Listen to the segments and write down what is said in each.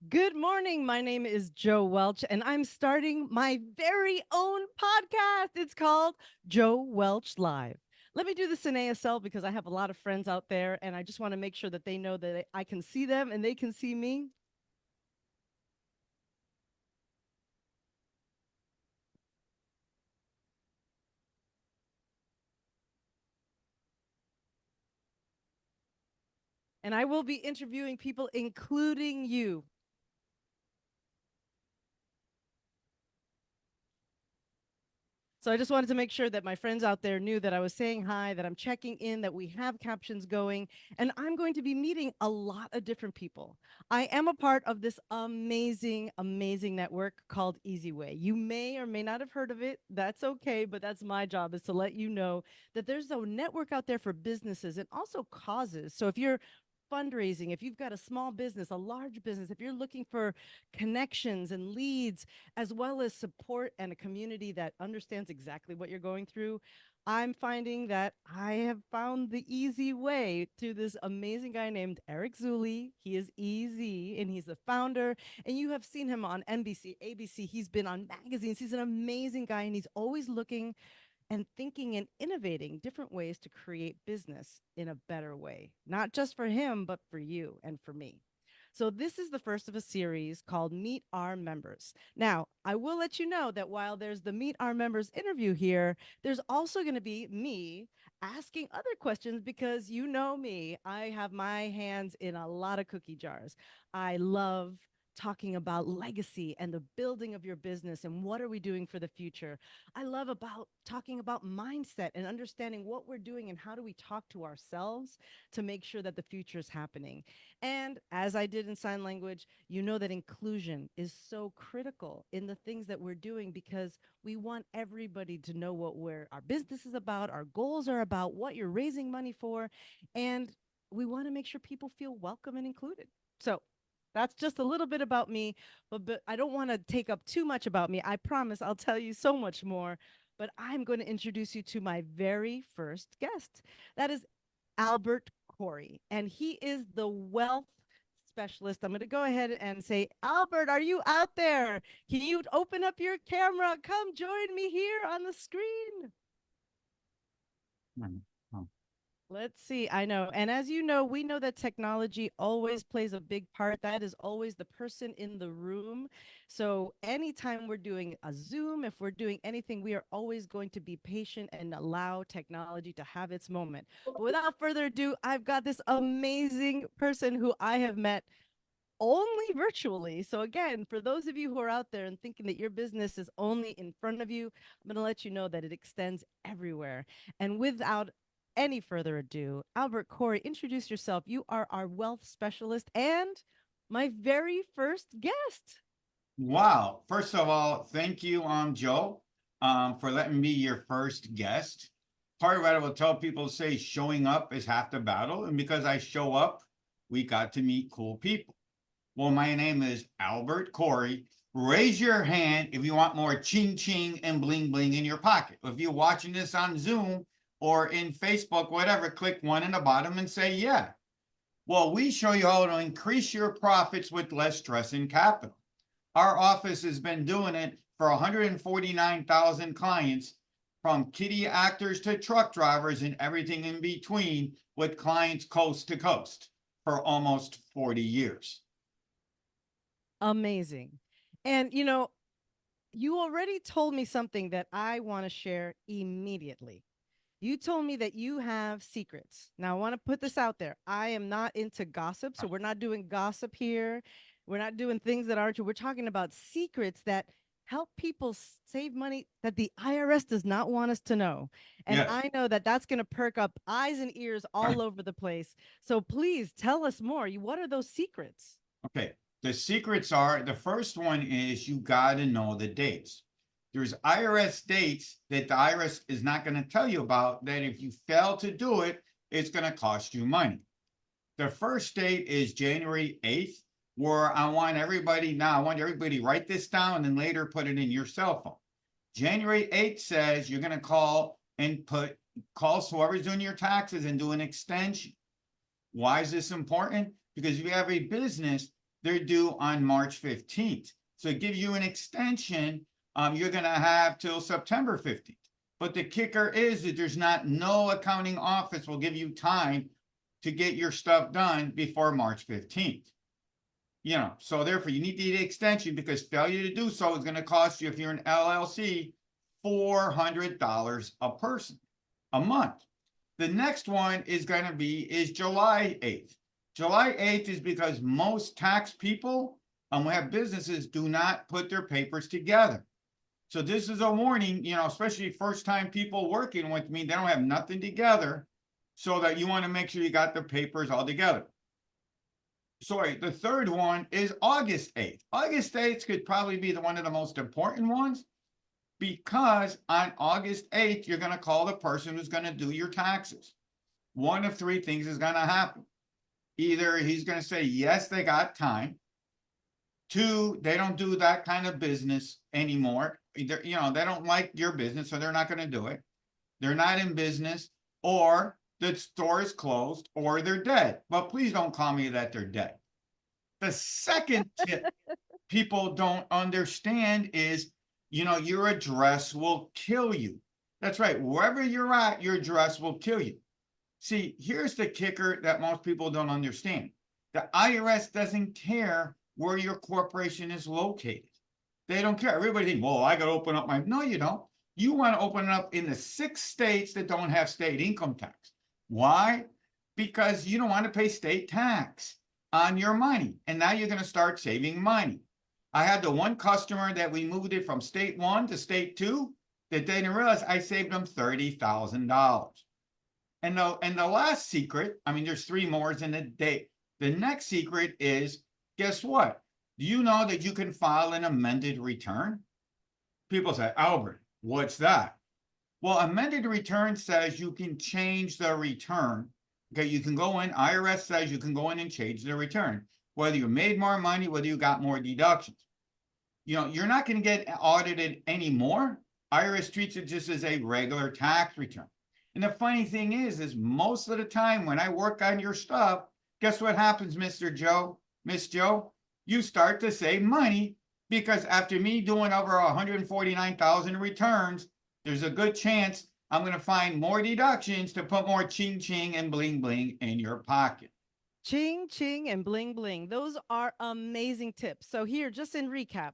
Good morning. My name is Joe Welch, and I'm starting my very own podcast. It's called Joe Welch Live. Let me do this in ASL because I have a lot of friends out there, and I just want to make sure that they know that I can see them and they can see me. And I will be interviewing people, including you. So I just wanted to make sure that my friends out there knew that I was saying hi, that I'm checking in, that we have captions going, and I'm going to be meeting a lot of different people. I am a part of this amazing, amazing network called Easy Way. You may or may not have heard of it. That's okay, but that's my job is to let you know that there's a network out there for businesses and also causes. So if you're fundraising, if you've got a small business, a large business, if you're looking for connections and leads, as well as support and a community that understands exactly what you're going through, I'm finding that I have found the easy way to this amazing guy named Eric Zuli. He is easy and he's the founder. And you have seen him on NBC, ABC. He's been on magazines. He's an amazing guy and he's always looking and thinking and innovating different ways to create business in a better way, not just for him, but for you and for me. So, this is the first of a series called Meet Our Members. Now, I will let you know that while there's the Meet Our Members interview here, there's also going to be me asking other questions because you know me. I have my hands in a lot of cookie jars. I love talking about legacy and the building of your business and what are we doing for the future. I love about talking about mindset and understanding what we're doing and how do we talk to ourselves to make sure that the future is happening. And as I did in sign language, you know that inclusion is so critical in the things that we're doing because we want everybody to know what our business is about, our goals are about, what you're raising money for, and we want to make sure people feel welcome and included. So that's just a little bit about me, but I don't want to take up too much about me. I promise I'll tell you so much more. But I'm going to introduce you to my very first guest. That is Albert Corey, and he is the wealth specialist. I'm going to go ahead and say, Albert, are you out there? Can you open up your camera? Come join me here on the screen. Mm, oh, Let's see. I know. And as you know, we know that technology always plays a big part. That is always the person in the room. So anytime we're doing a Zoom, if we're doing anything, we are always going to be patient and allow technology to have its moment. But without further ado, I've got this amazing person who I have met only virtually. So again, for those of you who are out there and thinking that your business is only in front of you, I'm going to let you know that it extends everywhere. And without any further ado, Albert Corey, introduce yourself. You are our wealth specialist and my very first guest. wow. First of all, thank you, Joe, for letting me be your first guest. Part of what I will tell people say showing up is half the battle. And because I show up, we got to meet cool people. Well, my name is Albert Corey. Raise your hand if you want more ching ching and bling bling in your pocket. If you're watching this on Zoom or in Facebook, whatever, click one in the bottom and say, yeah. Well, we show you how to increase your profits with less stress and capital. Our office has been doing it for 149,000 clients, from kitty actors to truck drivers and everything in between, with clients coast to coast for almost 40 years. Amazing. And you already told me something that I want to share immediately. You told me that you have secrets. Now, I want to put this out there. I am not into gossip, so we're not doing gossip here. We're not doing things that aren't true. We're talking about secrets that help people save money that the IRS does not want us to know. And Yes. I know that that's going to perk up eyes and ears all over the place. So please tell us more. What are those secrets? Okay. The secrets are, the first one is you got to know the dates. There's IRS dates that the IRS is not going to tell you about, that if you fail to do it, it's going to cost you money. The first date is January 8th, where I want everybody write this down and later put it in your cell phone. January 8th says you're going to call whoever's doing your taxes and do an extension. Why is this important? Because if you have a business, they're due on March 15th. So it gives you an extension. You're going to have till September 15th. But the kicker is that there's no accounting office will give you time to get your stuff done before March 15th. So therefore you need the extension, because failure to do so is going to cost you, if you're an LLC, $400 a person a month. The next one is July 8th. July 8th is because most tax people who have businesses do not put their papers together. So this is a warning, especially first time people working with me, they don't have nothing together, so that you want to make sure you got the papers all together. Sorry, the third one is August 8th. August 8th could probably be one of the most important ones, because on August 8th, you're going to call the person who's going to do your taxes. One of three things is going to happen. Either he's going to say, yes, they got time. Two, they don't do that kind of business anymore. Either, they don't like your business, so they're not going to do it. They're not in business, or the store is closed, or they're dead. But please don't call me that they're dead. The second tip people don't understand is, your address will kill you. That's right. Wherever you're at, your address will kill you. See, here's the kicker that most people don't understand. The IRS doesn't care where your corporation is located. They don't care. Everybody thinks, well, I got to open up no, you don't. You want to open it up in the 6 states that don't have state income tax. Why? Because you don't want to pay state tax on your money. And now you're going to start saving money. I had the one customer that we moved it from state 1 to state 2 that they didn't realize I saved them $30,000. And the last secret, there's 3 more in the day. The next secret is, guess what? Do you know that you can file an amended return? People say, Albert, what's that? Well, amended return says you can change the return. Okay, you can go in, IRS says you can go in and change the return. Whether you made more money, whether you got more deductions. You're not going to get audited anymore. IRS treats it just as a regular tax return. And the funny thing is most of the time when I work on your stuff, guess what happens, Mr. Joe, Miss Joe? You start to save money, because after me doing over 149,000 returns, there's a good chance I'm going to find more deductions to put more ching ching and bling bling in your pocket. Ching ching and bling bling. Those are amazing tips. So here, just in recap,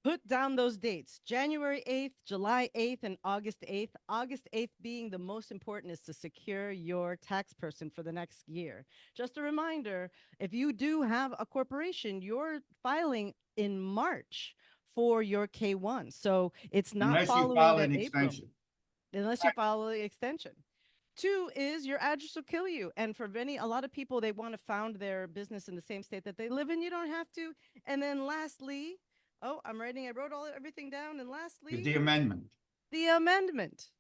put down those dates: January 8th, July 8th, and August 8th. August 8th being the most important is to secure your tax person for the next year. Just a reminder, if you do have a corporation, you're filing in March for your K1. So it's not Unless you following file that an April, extension. unless you follow the extension. 2 is your address will kill you. And for a lot of people, they want to found their business in the same state that they live in. You don't have to. And then lastly, I wrote everything down. And lastly, The amendment. The amendment.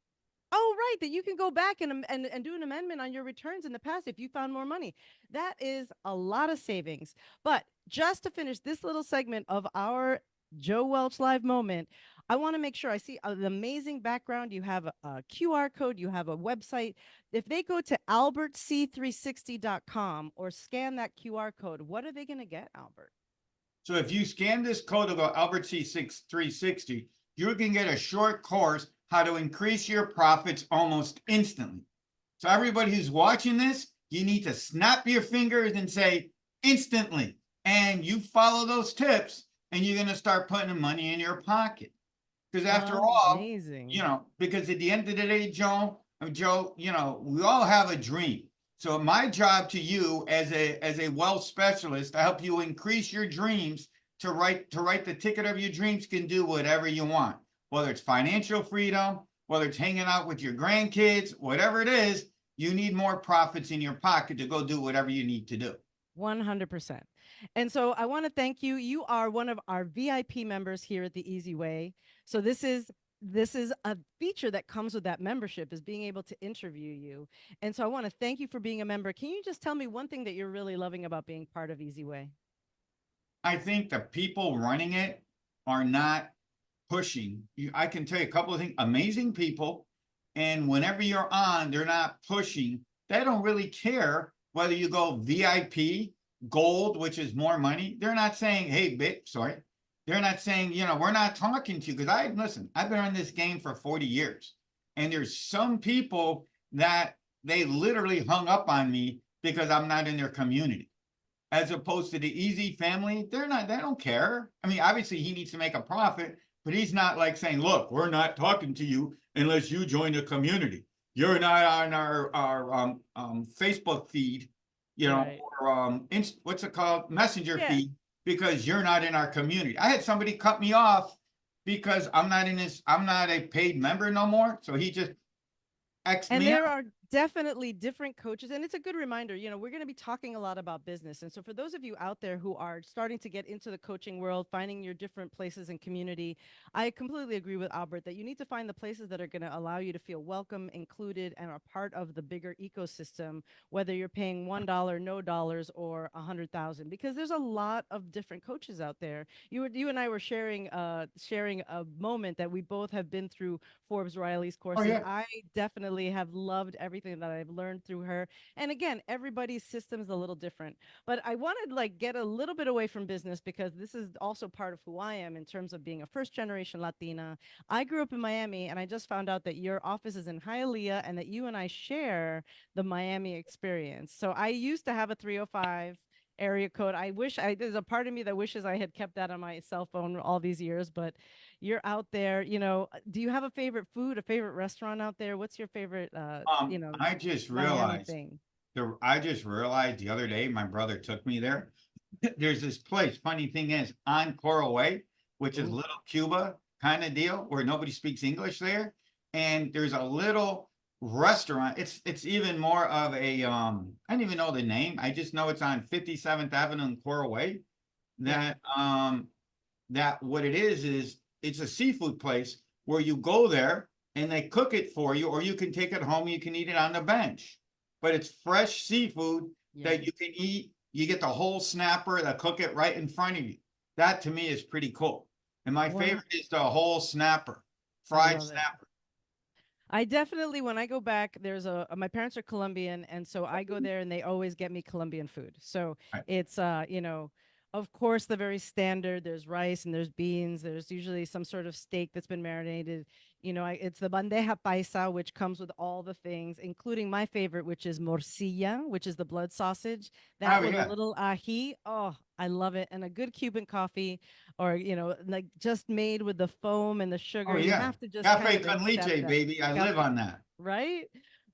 Oh, right. That you can go back and do an amendment on your returns in the past if you found more money. That is a lot of savings. But just to finish this little segment of our Joe Welch Live moment, I want to make sure I see an amazing background. You have a QR code, you have a website. If they go to albertc360.com or scan that QR code, what are they going to get, Albert? So if you scan this code to go Albert C360, you can get a short course how to increase your profits almost instantly. So everybody who's watching this, you need to snap your fingers and say instantly. And you follow those tips and you're going to start putting money in your pocket. Because after all, because at the end of the day, Joe, we all have a dream. So my job to you as a wealth specialist to help you increase your dreams, to write the ticket of your dreams, can do whatever you want, whether it's financial freedom, whether it's hanging out with your grandkids, whatever it is, you need more profits in your pocket to go do whatever you need to do. 100%. And so I want to thank you. You are one of our VIP members here at the Easy Way. So this is a feature that comes with that membership, is being able to interview you. And so I want to thank you for being a member. Can you just tell me one thing that you're really loving about being part of Easy Way? I think the people running it are not pushing. I can tell you a couple of things. Amazing people. And whenever you're on, they're not pushing. They don't really care whether you go VIP, gold, which is more money, they're not saying, hey, bitch, sorry. They're not saying, we're not talking to you. Because listen, I've been on this game for 40 years. And there's some people that they literally hung up on me because I'm not in their community. As opposed to the Easy family, they don't care. I mean, obviously he needs to make a profit, but he's not like saying, look, we're not talking to you unless you join the community. You're not on our Facebook feed, Right. or what's it called? Messenger Yeah. feed, because you're not in our community. I had somebody cut me off because I'm not a paid member no more. So he just X'd And me there out. are definitely different coaches. And it's a good reminder, we're going to be talking a lot about business. And so, for those of you out there who are starting to get into the coaching world, finding your different places in community, I completely agree with Albert that you need to find the places that are going to allow you to feel welcome, included, and are part of the bigger ecosystem, whether you're paying $1, no dollars, or 100,000, because there's a lot of different coaches out there. You and I were sharing a moment that we both have been through Forbes Riley's Oh courses. yeah. I definitely have loved everything that I've learned through her. And again, everybody's system is a little different. But I wanted to like get a little bit away from business because this is also part of who I am in terms of being a first generation Latina. I grew up in Miami and I just found out that your office is in Hialeah and that you and I share the Miami experience. So I used to have a 305 area code. There's a part of me that wishes I had kept that on my cell phone all these years, but you're out there, do you have a favorite food, a favorite restaurant out there? What's your favorite I just Miami realized thing? I just realized the other day my brother took me there. There's this place. Funny thing is, on Coral Way, which is Ooh. Little Cuba kind of deal, where nobody speaks English there, and there's a little restaurant. It's even more of a I don't even know the name. I just know it's on 57th Avenue and Coral Way. Yeah. That what it is it's a seafood place where you go there and they cook it for you, or you can take it home. You can eat it on the bench, but it's fresh seafood that Yum. you can eat. You get the whole snapper. They cook it right in front of you. That to me is pretty cool. And my Well, favorite is the whole snapper, I fried love it. snapper. I definitely, when I go back, my parents are Colombian, and so I go there and they always get me Colombian food. So Right. it's, of course, the very standard. There's rice and there's beans. There's usually some sort of steak that's been marinated. It's the bandeja paisa, which comes with all the things, including my favorite, which is morcilla, which is the blood sausage. That Oh with a yeah. little ají. Oh, I love it. And a good Cuban coffee, or, like just made with the foam and the sugar. Oh You yeah. have to just kind Cafe of con accept leche, that. baby. I live on that. Right?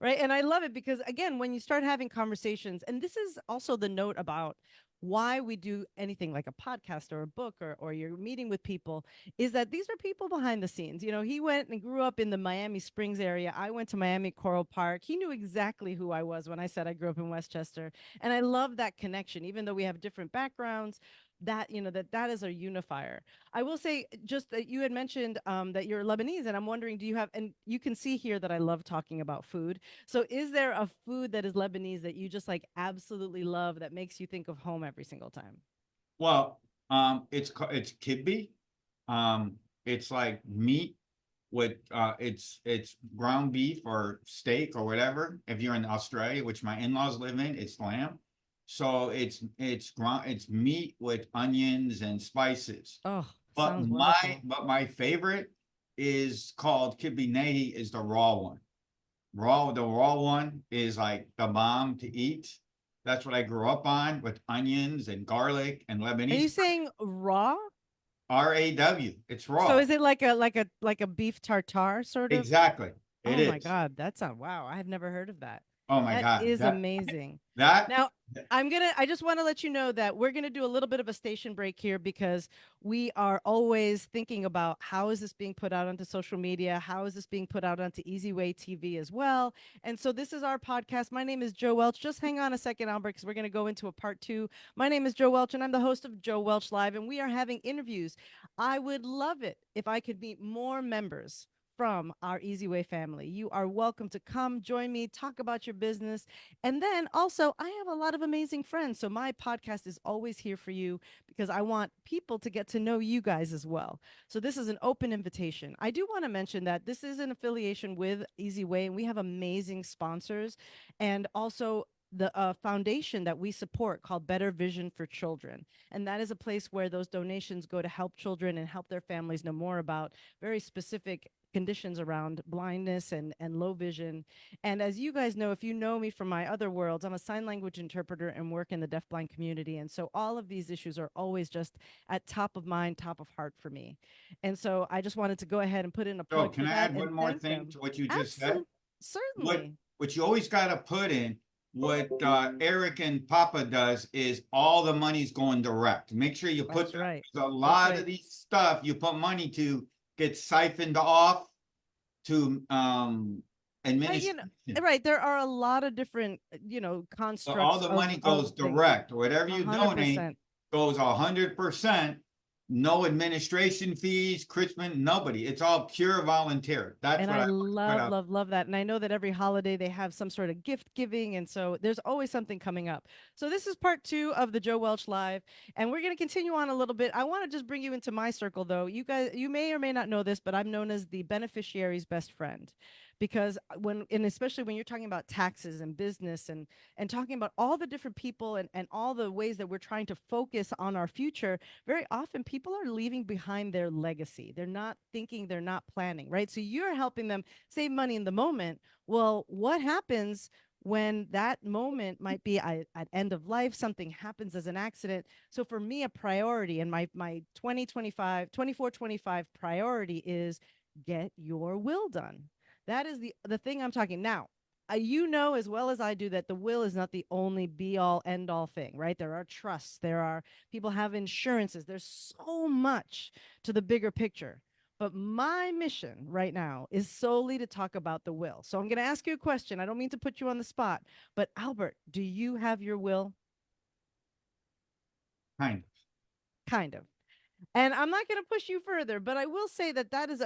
Right. And I love it because, again, when you start having conversations, and this is also the note about why we do anything like a podcast or a book, or you're meeting with people, is that these are people behind the scenes. He went and grew up in the Miami Springs area. I went to Miami Coral Park. He knew exactly who I was when I said I grew up in Westchester. And I love that connection, even though we have different backgrounds. That is a unifier. I will say just that you had mentioned that you're Lebanese, and I'm wondering, do you have, and you can see here that I love talking about food. So, is there a food that is Lebanese that you just like absolutely love that makes you think of home every single time? Well, it's kibbe. It's like meat with it's ground beef or steak or whatever. If you're in Australia, which my in-laws live in, it's lamb. So it's meat with onions and spices. Oh, But sounds my wonderful. but my favorite is called kibbe nehi, is the raw one. The raw one is like the bomb to eat. That's what I grew up on, with onions and garlic and Are you Lebanese saying raw? RAW. It's So raw. is it like a beef tartare sort of? Exactly. It Oh my is. God, that's a wow. I have never heard of that. Oh my That God. is amazing. That Now, I just want to let you know that we're going to do a little bit of a station break here because we are always thinking about how is this being put out onto social media? How is this being put out onto Easy Way TV as well? And so this is our podcast. My name is Joe Welch. Just hang on a second, Albert, because we're going to go into a part two. My name is Joe Welch, and I'm the host of Joe Welch Live, and we are having interviews. I would love it if I could meet more members from our Easy Way family. You are welcome to come join me, talk about your business. And then also, I have a lot of amazing friends. So my podcast is always here for you because I want people to get to know you guys as well. So this is an open invitation. I do want to mention that this is an affiliation with Easy Way, and we have amazing sponsors. And also, the foundation that we support called Better Vision for Children. And that is a place where those donations go to help children and help their families know more about very specific conditions around blindness and low vision. And as you guys know, if you know me from my other worlds, I'm a sign language interpreter and work in the deafblind community. And so all of these issues are always just at top of mind, top of heart for me. And so I just wanted to go ahead and put in a So plug can for I that add and one more thank thing them. to what you just said? Absolutely. What Certainly. what you always got to put in, what Eric and Papa does is all the money's going direct. Make sure you put That's that. right. 'Cause a That's lot right. of these stuff you put money to get siphoned off to Right, you know, administration. right. There are a lot of different, So all constructs the of money goes things. direct. Whatever A you hundred donate percent. goes 100%. No administration fees, Christmas, nobody. It's all pure volunteer. That's And what I I want to put love, out. love, love that. And I know that every holiday they have some sort of gift giving. And so there's always something coming up. So this is part 2 of the Joe Welch Live. And we're going to continue on a little bit. I want to just bring you into my circle, though. You guys, you may or may not know this, but I'm known as the beneficiary's best friend. Because and especially when you're talking about taxes and business and talking about all the different people and all the ways that we're trying to focus on our future, very often people are leaving behind their legacy. They're not thinking, they're not planning, right? So you're helping them save money in the moment. Well, what happens when that moment might be at end of life, something happens as an accident? So for me, a priority and my 2025, 24-25 priority is get your will done. That is the thing I'm talking now. You know as well as I do that the will is not the only be all end all thing, right? There are trusts, there are people have insurances. There's so much to the bigger picture. But my mission right now is solely to talk about the will. So I'm going to ask you a question. I don't mean to put you on the spot, but Albert, do you have your will? Kind Kind of. And I'm not going to push you further, but I will say that that is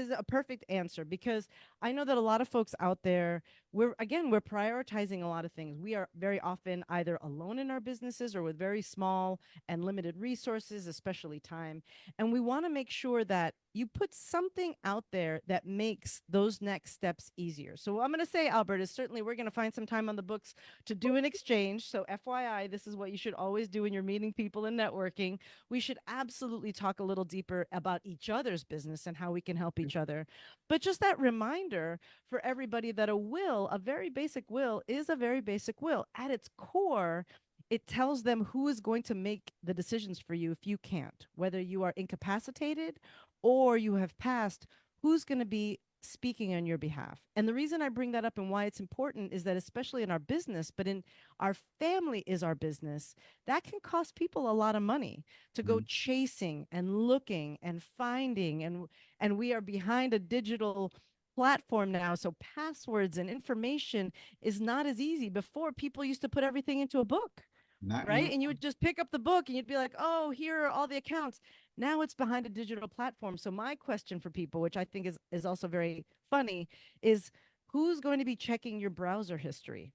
a perfect answer because I know that a lot of folks out there, we're prioritizing a lot of things. We are very often either alone in our businesses or with very small and limited resources, especially time. And we want to make sure that you put something out there that makes those next steps easier. So what I'm going to say, Albert, is certainly we're going to find some time on the books to do an exchange. So FYI, this is what you should always do when you're meeting people and networking. We should absolutely talk a little deeper about each other's business and how we can help each other. But just that reminder for everybody that a very basic will, is a very basic will. At its core, it tells them who is going to make the decisions for you if you can't, whether you are incapacitated or you have passed, who's going to be speaking on your behalf. And the reason I bring that up and why it's important is that, especially in our business, but in our family is our business, that can cost people a lot of money to go of. chasing and looking and finding. And we are behind a digital platform now, so passwords and information is not as easy. Before, people used to put everything into a book, Not right? anymore. And you would just pick up the book and you'd be like, oh, here are all the accounts. Now it's behind a digital platform. So my question for people, which I think is also very funny, is who's going to be checking your browser history?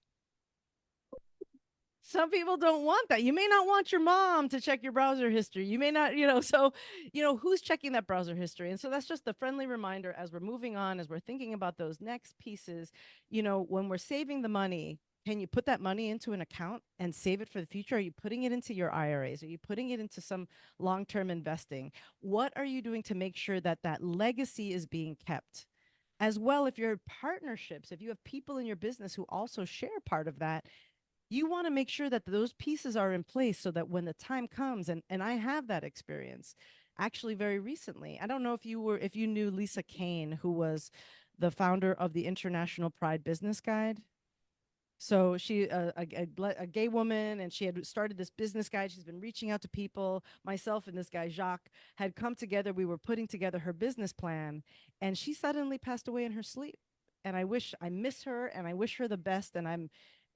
Some people don't want that. You may not want your mom to check your browser history. You may not, so, who's checking that browser history? And so that's just the friendly reminder as we're moving on, as we're thinking about those next pieces, when we're saving the money, can you put that money into an account and save it for the future? Are you putting it into your IRAs? Are you putting it into some long-term investing? What are you doing to make sure that that legacy is being kept? As well, if you're partnerships, if you have people in your business who also share part of that, you want to make sure that those pieces are in place so that when the time comes, and I have that experience actually very recently. I don't know if you knew Lisa Kane, who was the founder of the International Pride Business Guide. So she a gay woman, and she had started this business guide. She's been reaching out to people. Myself and this guy Jacques had come together. We were putting together her business plan, and she suddenly passed away in her sleep. And I miss her, and I wish her the best.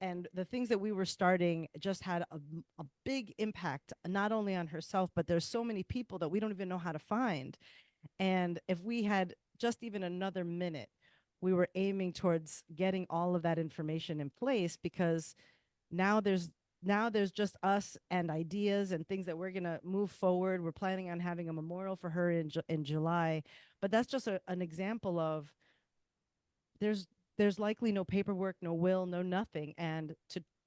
And the things that we were starting just had a big impact, not only on herself, but there's so many people that we don't even know how to find. And if we had just even another minute, we were aiming towards getting all of that information in place, because now there's just us and ideas and things that we're going to move forward. We're planning on having a memorial for her in July, but that's just an example of there's likely no paperwork, no will, no nothing. And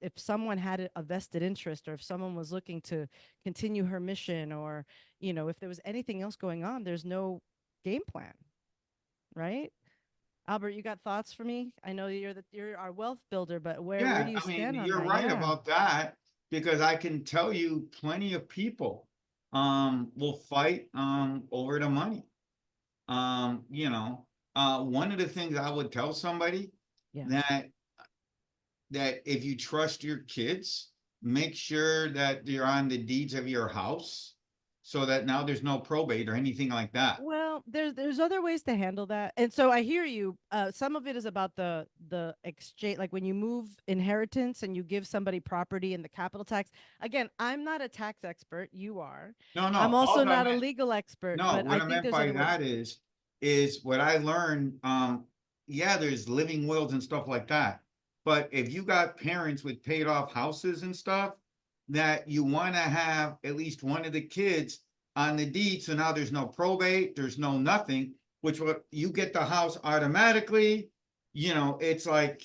if someone had a vested interest, or if someone was looking to continue her mission, or if there was anything else going on, there's no game plan, right? Albert, you got thoughts for me? I know you're our wealth builder, but where Yeah, do you I mean, stand on you're that? right Yeah. about that because I can tell you plenty of people will fight over the money. You know, one of the things I would tell somebody Yeah. that if you trust your kids, make sure that you're on the deeds of your house so that now there's no probate or anything like that. Well, there's other ways to handle that. And so I hear you. Some of it is about the exchange, like when you move inheritance and you give somebody property and the capital tax. Again, I'm not a tax expert. You are. No, I'm no, also all I not a meant, legal expert, no, but what I I think meant there's by other ways. that is what I learned. Yeah, there's living wills and stuff like that. But if you got parents with paid off houses and stuff, that you want to have at least one of the kids on the deed. So now there's no probate, there's no nothing, which what you get the house automatically. It's like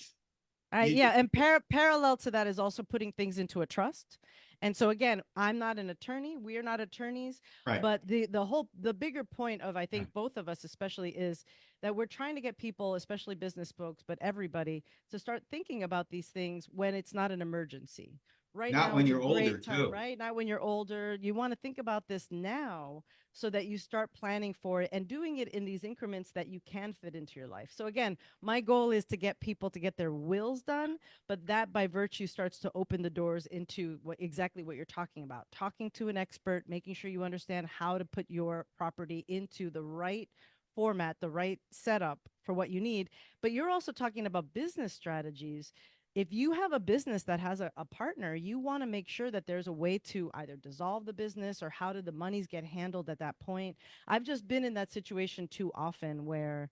you Yeah, just and parallel to that is also putting things into a trust. And so again, I'm not an attorney. We are not attorneys, right. but the bigger point of, I think, both of us especially, is that we're trying to get people, especially business folks, but everybody, to start thinking about these things when it's not an emergency. Right Not now when is a you're older great time, too. right? Not when you're older. You want to think about this now so that you start planning for it and doing it in these increments that you can fit into your life. So again, my goal is to get people to get their wills done, but that by virtue starts to open the doors into exactly what you're talking about. Talking to an expert, making sure you understand how to put your property into the right format, the right setup for what you need. But you're also talking about business strategies. If you have a business that has a partner, you want to make sure that there's a way to either dissolve the business, or how do the monies get handled at that point. I've just been in that situation too often where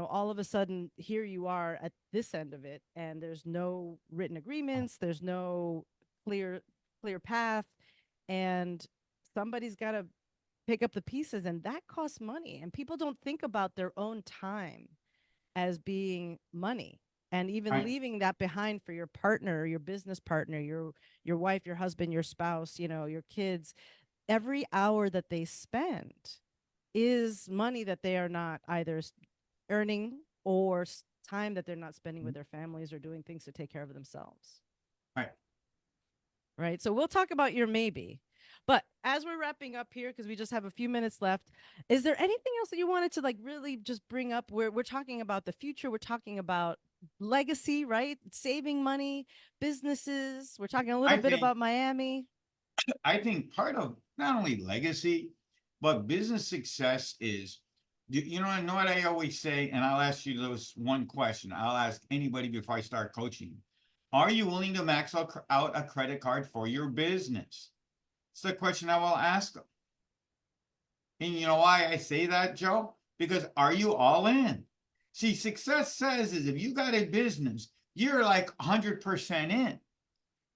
all of a sudden here you are at this end of it, and there's no written agreements, there's no clear clear path, and somebody's got to pick up the pieces, and that costs money, and people don't think about their own time as being money, and even Right. leaving that behind for your partner, your business partner, your wife, your husband, your spouse, your kids. Every hour that they spend is money that they are not either earning, or time that they're not spending with their families or doing things to take care of themselves. Right. Right. So we'll talk about your maybe. But as we're wrapping up here, because we just have a few minutes left, is there anything else that you wanted to like really just bring up? We're talking about the future. We're talking about legacy, right? Saving money, businesses. We're talking a little I bit think about Miami. I think part of not only legacy, but business success is, I know what I always say, and I'll ask you this one question. I'll ask anybody before I start coaching. Are you willing to max out a credit card for your business? It's the question I will ask them. And you know why I say that, Joe? Because are you all in? See, success says is if you got a business, you're like 100% in.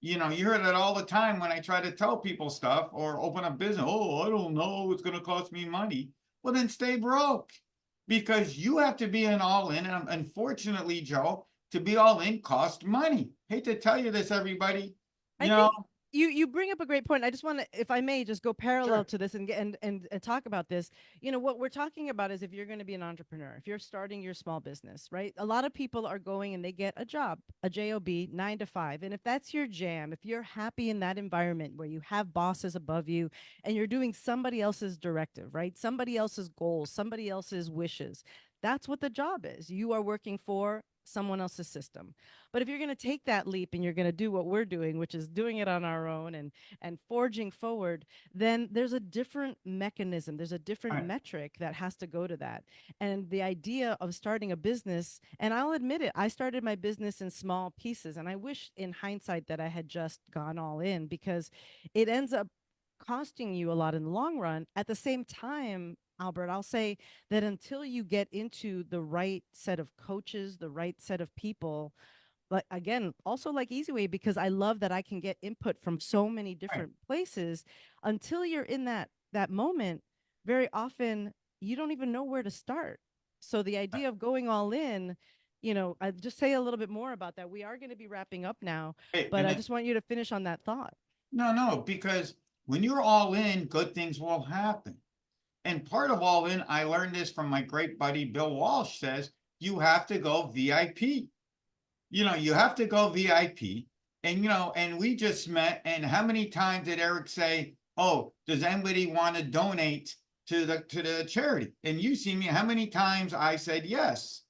You hear that all the time when I try to tell people stuff or open a business. Oh, I don't know. It's going to cost me money. Well, then stay broke because you have to be an all in. And unfortunately, Joe, to be all in costs money. Hate to tell you this, everybody. I You know, think you bring up a great point. I just want to, if I may, just go parallel sure. to this and and talk about this. What we're talking about is, if you're going to be an entrepreneur, if you're starting your small business, right? A lot of people are going and they get a job, a job, 9 to 5, and if that's your jam, if you're happy in that environment where you have bosses above you and you're doing somebody else's directive, right? Somebody else's goals, somebody else's wishes. That's what the job is. You are working for someone else's system. But if you're going to take that leap and you're going to do what we're doing, which is doing it on our own and forging forward, then there's a different mechanism. There's a All different right. metric that has to go to that. And the idea of starting a business, and I'll admit it, I started my business in small pieces, and I wish in hindsight that I had just gone all in, because it ends up costing you a lot in the long run. At the same time, Albert, I'll say that until you get into the right set of coaches, the right set of people, but again, also like Easyway, because I love that I can get input from so many All right. different places. Until you're in that moment, very often you don't even know where to start. So the idea of going all in just say a little bit more about that. We are going to be wrapping up now, Hey, but and I then, just want you to finish on that thought. no, because when you're all in, good things will happen. And part of all in, I learned this from my great buddy Bill Walsh says, you have to go VIP. You have to go VIP. And and we just met, and how many times did Eric say, "Oh, does anybody want to donate to the charity?" And you see me, how many times I said yes,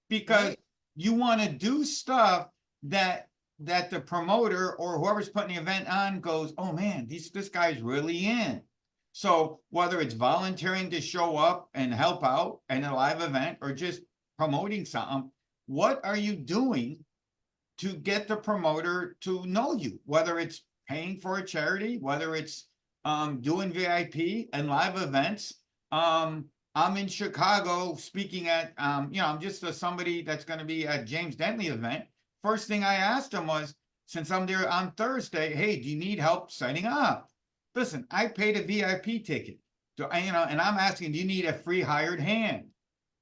because Right. you want to do stuff that the promoter or whoever's putting the event on goes, "Oh man, this guy's really in." So whether it's volunteering to show up and help out in a live event or just promoting something, what are you doing to get the promoter to know you, whether it's paying for a charity, whether it's doing VIP and live events. I'm in Chicago speaking at, I'm just somebody that's going to be at James Dentley event. First thing I asked him was, since I'm there on Thursday, hey, do you need help setting up? Listen, I paid a VIP ticket. And I'm asking, do you need a free hired hand?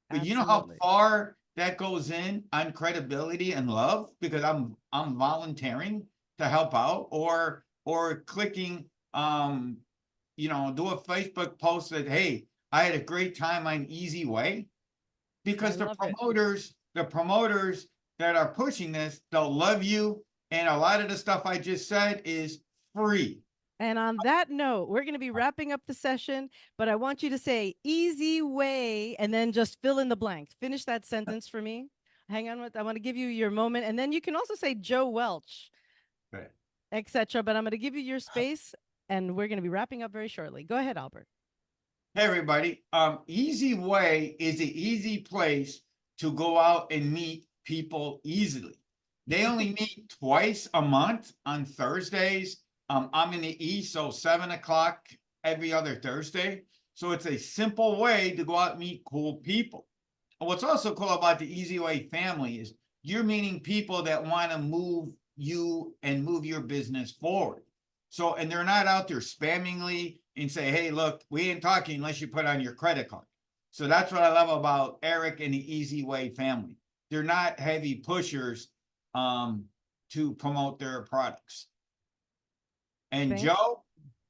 But you know how Absolutely. far that goes in on credibility and love because I'm volunteering to help out or clicking do a Facebook post that hey, I had a great time on Easy Way I because the love it. promoters the promoters that are pushing this, they'll love you, and a lot of the stuff I just said is free. And on that note, we're going to be wrapping up the session, but I want you to say easy way and then just fill in the blanks. Finish that sentence for me. Hang on, I want to give you your moment. And then you can also say Joe Welch, Right. etc. But I'm going to give you your space and we're going to be wrapping up very shortly. Go ahead, Albert. Hey everybody. Easy Way is an easy place to go out and meet people easily. They only meet twice a month on Thursdays. I'm in the East, so 7 o'clock every other Thursday. So it's a simple way to go out and meet cool people. And what's also cool about the Easy Way family is you're meeting people that want to move you and move your business forward. So, and they're not out there spammingly and say, hey, look, we ain't talking unless you put on your credit card. So that's what I love about Eric and the Easy Way family. They're not heavy pushers to promote their products. And Thank Joe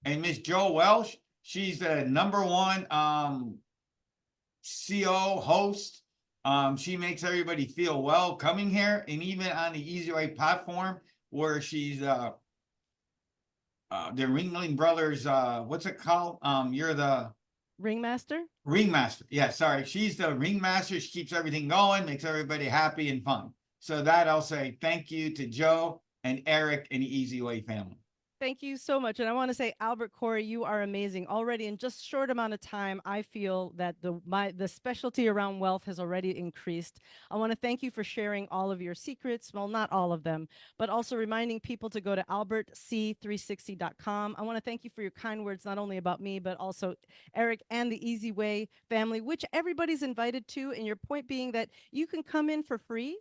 and Miss Joe Welsh, she's the number one CO host. She makes everybody feel well coming here, and even on the Easy Way platform, where she's the Ringling Brothers. What's it called? You're the Ringmaster. ringmaster. Yeah, sorry, she's the ringmaster. She keeps everything going, makes everybody happy and fun. So that I'll say thank you to Joe and Eric and the Easy Way family. Thank you so much. And I want to say, Albert Corey, you are amazing. Already in just short amount of time, I feel that the specialty around wealth has already increased. I want to thank you for sharing all of your secrets. Well, not all of them, but also reminding people to go to albertc360.com. I want to thank you for your kind words, not only about me, but also Eric and the Easy Way family, which everybody's invited to. And your point being that you can come in for free.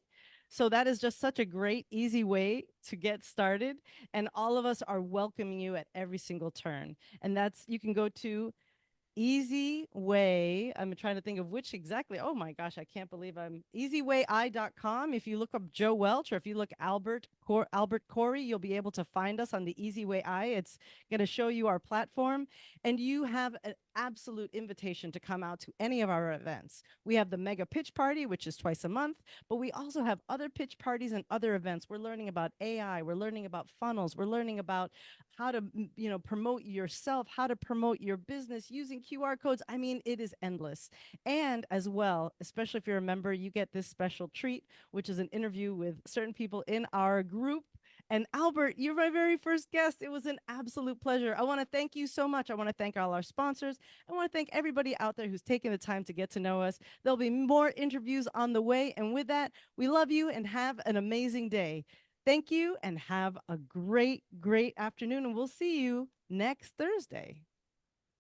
So that is just such a great, easy way to get started. And all of us are welcoming you at every single turn. And you can go to Easy Way. I'm trying to think of which exactly. Oh my gosh, I can't believe I'm easywayi.com. If you look up Joe Welch or if you look Albert Corey, you'll be able to find us on the Easy Way I. It's going to show you our platform, and you have an absolute invitation to come out to any of our events. We have the Mega Pitch Party, which is twice a month, but we also have other pitch parties and other events. We're learning about AI, we're learning about funnels, we're learning about how to promote yourself, how to promote your business using QR codes. I mean, it is endless. And as well, especially if you're a member, you get this special treat, which is an interview with certain people in our group. And Albert, you're my very first guest. It was an absolute pleasure. I want to thank you so much. I want to thank all our sponsors. I want to thank everybody out there who's taken the time to get to know us. There'll be more interviews on the way. And with that, we love you and have an amazing day. Thank you and have a great, great afternoon. And we'll see you next Thursday.